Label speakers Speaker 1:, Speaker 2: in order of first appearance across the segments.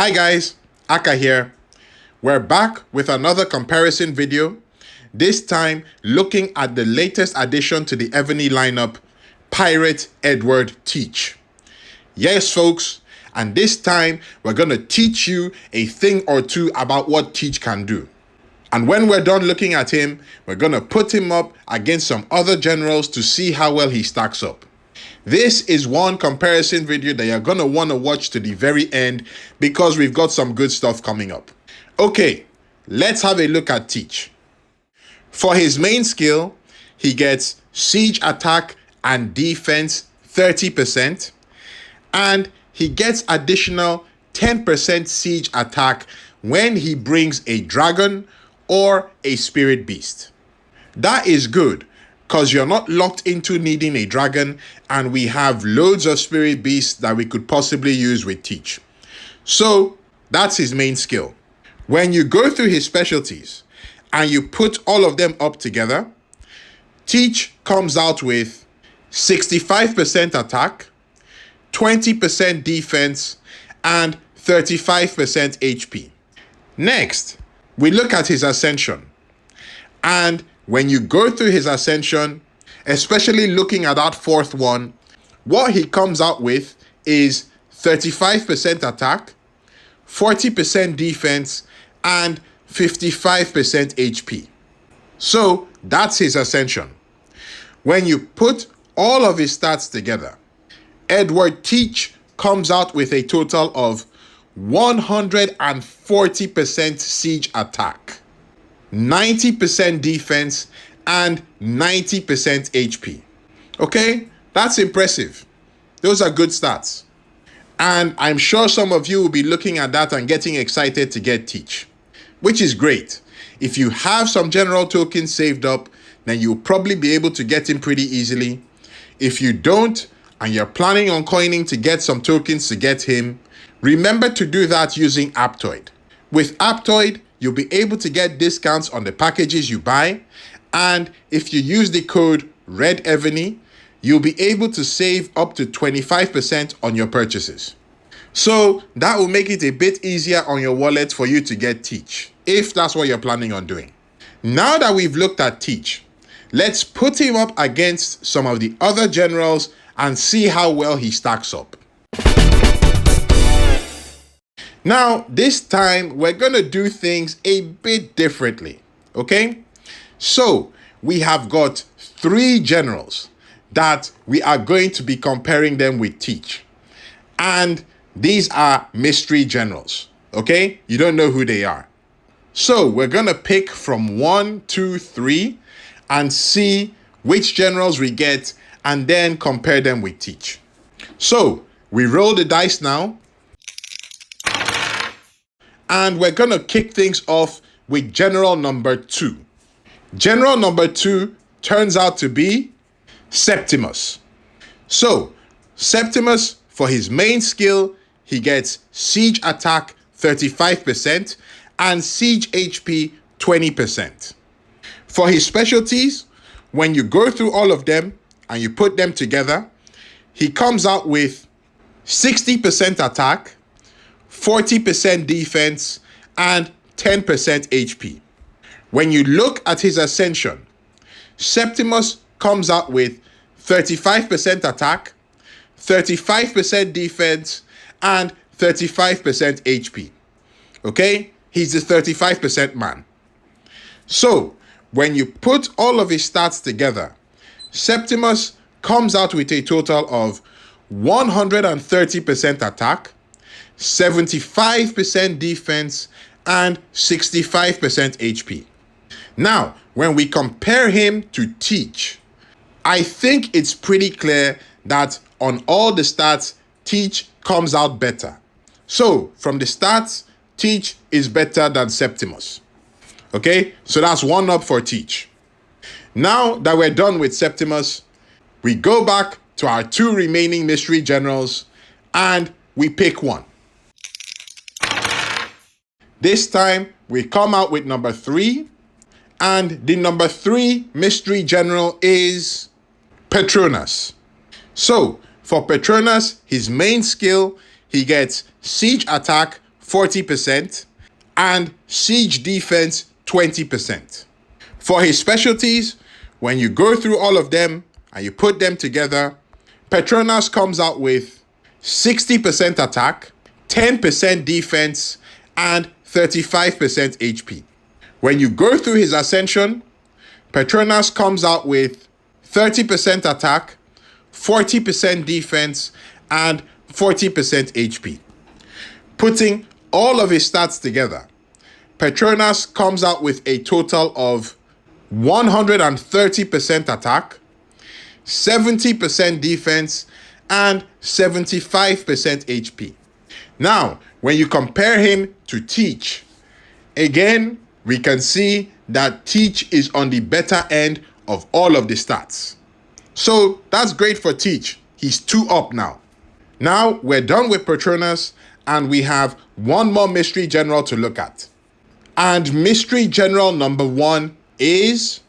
Speaker 1: Hi guys, Aka here. We're back with another comparison video, this time looking at the latest addition to the Evony lineup, Pirate Edward Teach. Yes folks, and this time we're going to teach you a thing or two about what Teach can do. And when we're done looking at him, we're going to put him up against some other generals to see how well he stacks up. This is one comparison video that you're going to want to watch to the very end because we've got some good stuff coming up. Okay, let's have a look at Teach. For his main skill, he gets siege attack and defense 30%, and he gets additional 10% siege attack when he brings a dragon or a spirit beast. That is good, because you're not locked into needing a dragon, and we have loads of spirit beasts that we could possibly use with Teach. So that's his main skill. When you go through his specialties and you put all of them up together, Teach comes out with 65% attack, 20% defense, and 35% HP. Next, we look at his ascension. And when you go through his ascension, especially looking at that fourth one, what he comes out with is 35% attack, 40% defense, and 55% HP. So that's his ascension. When you put all of his stats together, Edward Teach comes out with a total of 140% siege attack, 90% defense, and 90% HP. Okay, that's impressive. Those are good stats. And I'm sure some of you will be looking at that and getting excited to get Teach, which is great. If you have some general tokens saved up, then you'll probably be able to get him pretty easily. If you don't, and you're planning on coining to get some tokens to get him, remember to do that using AppTOIDE. With AppTOIDE, you'll be able to get discounts on the packages you buy, and if you use the code REDEVONY, you'll be able to save up to 25% on your purchases. So that will make it a bit easier on your wallet for you to get Teach, if that's what you're planning on doing. Now that we've looked at Teach, let's put him up against some of the other generals and see how well he stacks up. Now, this time, we're going to do things a bit differently, okay? So, we have got 3 generals that we are going to be comparing them with Teach. And these are mystery generals, okay? You don't know who they are. So, we're going to pick from 1, 2, 3 and see which generals we get and then compare them with Teach. So, we roll the dice now. And we're going to kick things off with general number 2. General number 2 turns out to be Septimus. So, Septimus, for his main skill, he gets siege attack 35% and siege HP 20%. For his specialties, when you go through all of them and you put them together, he comes out with 60% attack, 40% defense, and 10% HP. When you look at his ascension, Septimus comes out with 35% attack, 35% defense, and 35% HP. Okay? He's the 35% man. So, when you put all of his stats together, Septimus comes out with a total of 130% attack, 75% defense, and 65% HP. Now, when we compare him to Teach, I think it's pretty clear that on all the stats, Teach comes out better. So, from the stats, Teach is better than Septimus. Okay, so that's 1 up for Teach. Now that we're done with Septimus, we go back to our 2 remaining mystery generals and we pick one. This time, we come out with number 3, and the number 3 mystery general is Petronas. So, for Petronas, his main skill, he gets siege attack 40%, and siege defense 20%. For his specialties, when you go through all of them and you put them together, Petronas comes out with 60% attack, 10% defense, and 35% HP. When you go through his ascension, Petronas comes out with 30% attack, 40% defense, and 40% HP. Putting all of his stats together, Petronas comes out with a total of 130% attack, 70% defense, and 75% HP. Now, when you compare him to Teach, again, we can see that Teach is on the better end of all of the stats. So that's great for Teach. He's 2 up now. Now we're done with Petronas and we have one more mystery general to look at. And mystery general number 1 is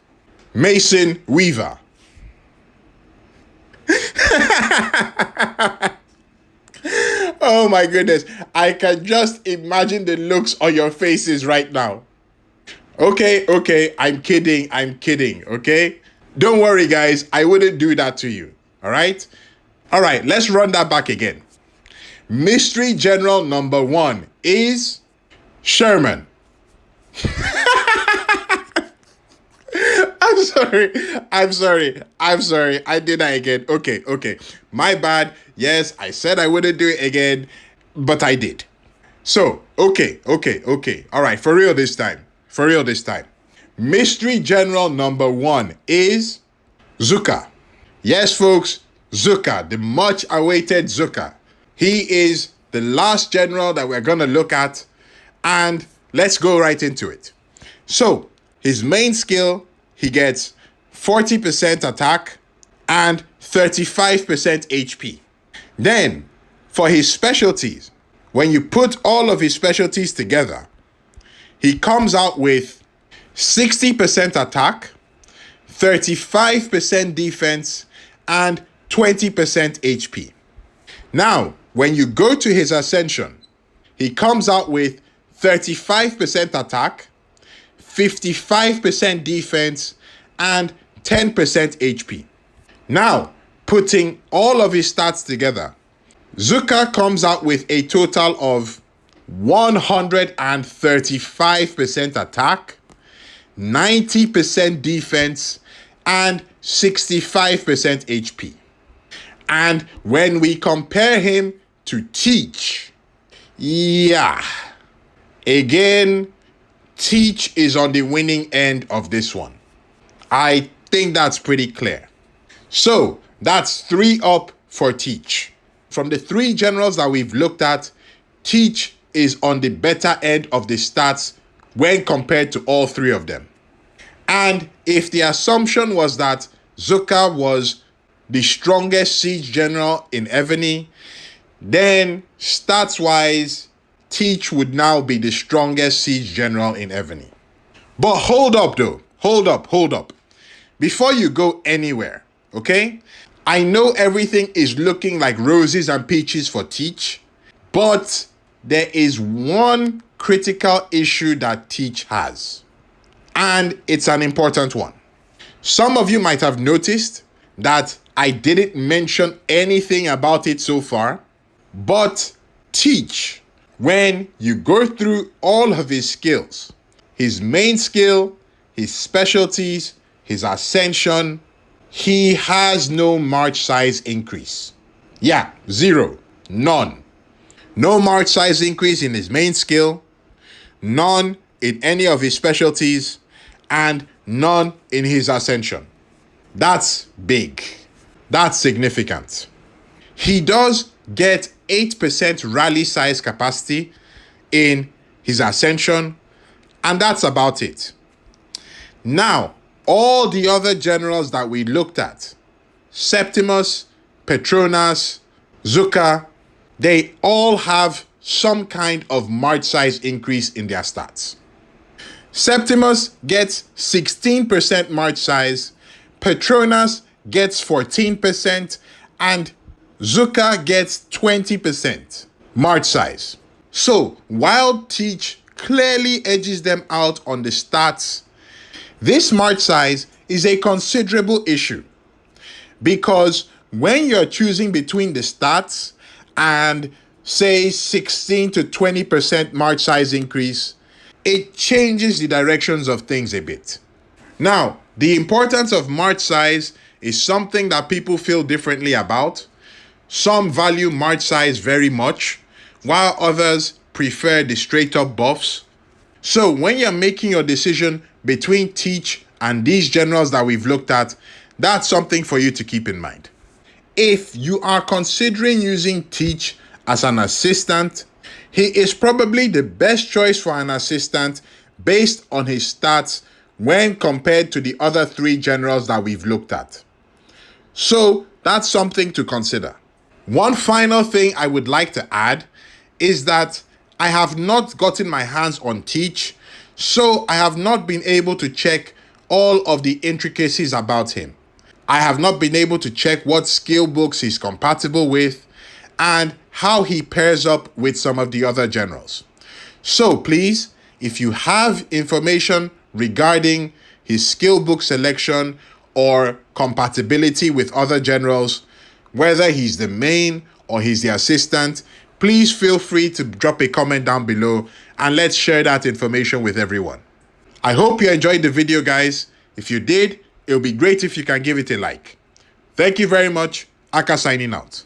Speaker 1: Mason Weaver. Oh my goodness. I can just imagine the looks on your faces right now. Okay, I'm kidding, okay? Don't worry, guys, I wouldn't do that to you, all right? All right, let's run that back again. Mystery General number 1 is Sherman. I'm sorry. I did that again. Okay. My bad. Yes, I said I wouldn't do it again, but I did. So, okay. All right, for real this time. Mystery General number 1 is Zuka. Yes, folks, Zuka, the much awaited Zuka. He is the last general that we're going to look at, and let's go right into it. So, his main skill, he gets 40% attack and 35% HP. Then, for his specialties, when you put all of his specialties together, he comes out with 60% attack, 35% defense, and 20% HP. Now, when you go to his ascension, he comes out with 35% attack, 55% defense, and 10% HP. Now, putting all of his stats together, Zuka comes out with a total of 135% attack, 90% defense, and 65% HP. And when we compare him to Teach, again, Teach is on the winning end of this one. I think that's pretty clear. So that's 3 up for Teach. From the 3 generals that we've looked at, Teach is on the better end of the stats when compared to all 3 of them. And if the assumption was that Zuka was the strongest siege general in Evony, then stats-wise, Teach would now be the strongest siege general in Evony. But hold up though, hold up. Before you go anywhere, okay? I know everything is looking like roses and peaches for Teach, but there is one critical issue that Teach has, and it's an important one. Some of you might have noticed that I didn't mention anything about it so far, but Teach, when you go through all of his skills, his main skill, his specialties, his ascension, he has no march size increase. Yeah, 0, none. No march size increase in his main skill, none in any of his specialties, and none in his ascension. That's big. That's significant. He does get 8% rally size capacity in his ascension, and that's about it. Now, all the other generals that we looked at, Septimus, Petronas, Zuka, they all have some kind of march size increase in their stats. Septimus gets 16% march size, Petronas gets 14%, and Zuka gets 20% march size. So while Teach clearly edges them out on the stats, this march size is a considerable issue, because when you're choosing between the stats and say 16 to 20% march size increase, it changes the directions of things a bit. Now, the importance of march size is something that people feel differently about. Some value march size very much, while others prefer the straight up buffs. So when you're making your decision between Teach and these generals that we've looked at, that's something for you to keep in mind. If you are considering using Teach as an assistant, he is probably the best choice for an assistant based on his stats when compared to the other three generals that we've looked at. So that's something to consider. One final thing I would like to add is that I have not gotten my hands on Teach, so I have not been able to check all of the intricacies about him. I have not been able to check what skill books he's compatible with and how he pairs up with some of the other generals. So please, if you have information regarding his skill book selection or compatibility with other generals, whether he's the main or he's the assistant, please feel free to drop a comment down below and let's share that information with everyone. I hope you enjoyed the video, guys. If you did, it would be great if you can give it a like. Thank you very much. Aka signing out.